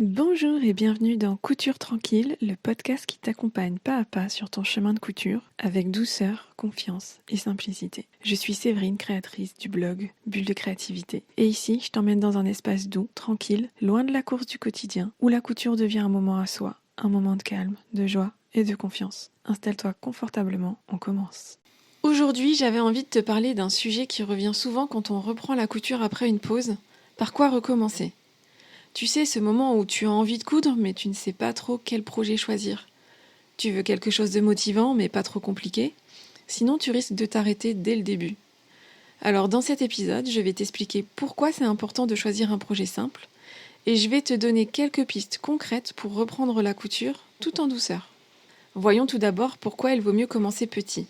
Bonjour et bienvenue dans Couture Tranquille, le podcast qui t'accompagne pas à pas sur ton chemin de couture avec douceur, confiance et simplicité. Je suis Séverine, créatrice du blog Bulle de créativité. Et ici, je t'emmène dans un espace doux, tranquille, loin de la course du quotidien, où la couture devient un moment à soi, un moment de calme, de joie et de confiance. Installe-toi confortablement, on commence. Aujourd'hui, j'avais envie de te parler d'un sujet qui revient souvent quand on reprend la couture après une pause. Par quoi recommencer ? Tu sais, ce moment où tu as envie de coudre, mais tu ne sais pas trop quel projet choisir. Tu veux quelque chose de motivant, mais pas trop compliqué. Sinon, tu risques de t'arrêter dès le début. Alors, dans cet épisode, je vais t'expliquer pourquoi c'est important de choisir un projet simple, et je vais te donner quelques pistes concrètes pour reprendre la couture tout en douceur. Voyons tout d'abord pourquoi il vaut mieux commencer petit.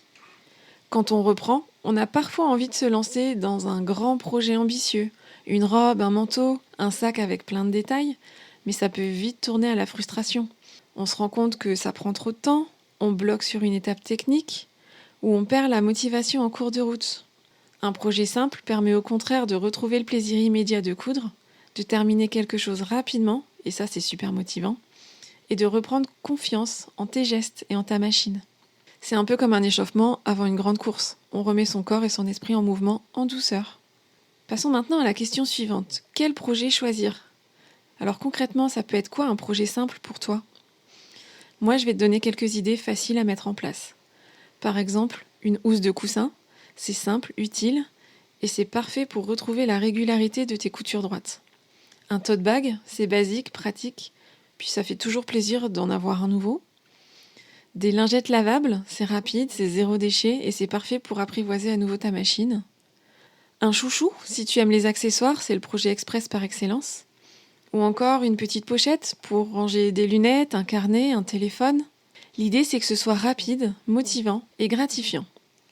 Quand on reprend, on a parfois envie de se lancer dans un grand projet ambitieux, une robe, un manteau, un sac avec plein de détails, mais ça peut vite tourner à la frustration. On se rend compte que ça prend trop de temps, on bloque sur une étape technique, ou on perd la motivation en cours de route. Un projet simple permet au contraire de retrouver le plaisir immédiat de coudre, de terminer quelque chose rapidement, et ça c'est super motivant, et de reprendre confiance en tes gestes et en ta machine. C'est un peu comme un échauffement avant une grande course. On remet son corps et son esprit en mouvement en douceur. Passons maintenant à la question suivante. Quel projet choisir ? Alors concrètement, ça peut être quoi un projet simple pour toi ? Moi, je vais te donner quelques idées faciles à mettre en place. Par exemple, une housse de coussin, c'est simple, utile, et c'est parfait pour retrouver la régularité de tes coutures droites. Un tote bag, c'est basique, pratique, puis ça fait toujours plaisir d'en avoir un nouveau. Des lingettes lavables, c'est rapide, c'est zéro déchet et c'est parfait pour apprivoiser à nouveau ta machine. Un chouchou, si tu aimes les accessoires, c'est le projet express par excellence. Ou encore une petite pochette pour ranger des lunettes, un carnet, un téléphone. L'idée, c'est que ce soit rapide, motivant et gratifiant.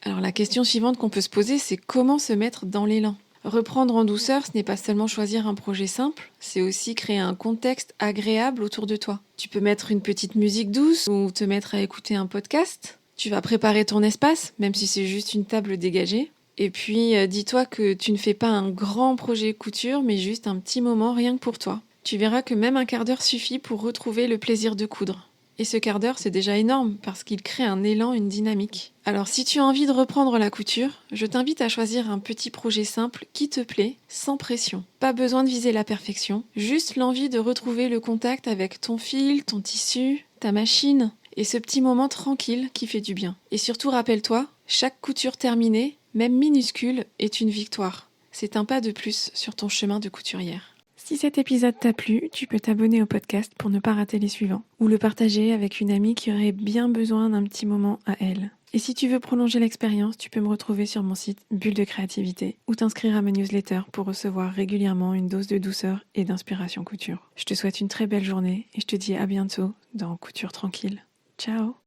Alors la question suivante qu'on peut se poser, c'est comment se mettre dans l'élan ? Reprendre en douceur, ce n'est pas seulement choisir un projet simple, c'est aussi créer un contexte agréable autour de toi. Tu peux mettre une petite musique douce ou te mettre à écouter un podcast. Tu vas préparer ton espace, même si c'est juste une table dégagée. Et puis, dis-toi que tu ne fais pas un grand projet couture, mais juste un petit moment rien que pour toi. Tu verras que même un quart d'heure suffit pour retrouver le plaisir de coudre. Et ce quart d'heure, c'est déjà énorme parce qu'il crée un élan, une dynamique. Alors si tu as envie de reprendre la couture, je t'invite à choisir un petit projet simple qui te plaît, sans pression. Pas besoin de viser la perfection, juste l'envie de retrouver le contact avec ton fil, ton tissu, ta machine, et ce petit moment tranquille qui fait du bien. Et surtout rappelle-toi, chaque couture terminée, même minuscule, est une victoire. C'est un pas de plus sur ton chemin de couturière. Si cet épisode t'a plu, tu peux t'abonner au podcast pour ne pas rater les suivants, ou le partager avec une amie qui aurait bien besoin d'un petit moment à elle. Et si tu veux prolonger l'expérience, tu peux me retrouver sur mon site Bulle de créativité ou t'inscrire à ma newsletter pour recevoir régulièrement une dose de douceur et d'inspiration couture. Je te souhaite une très belle journée et je te dis à bientôt dans Couture Tranquille. Ciao!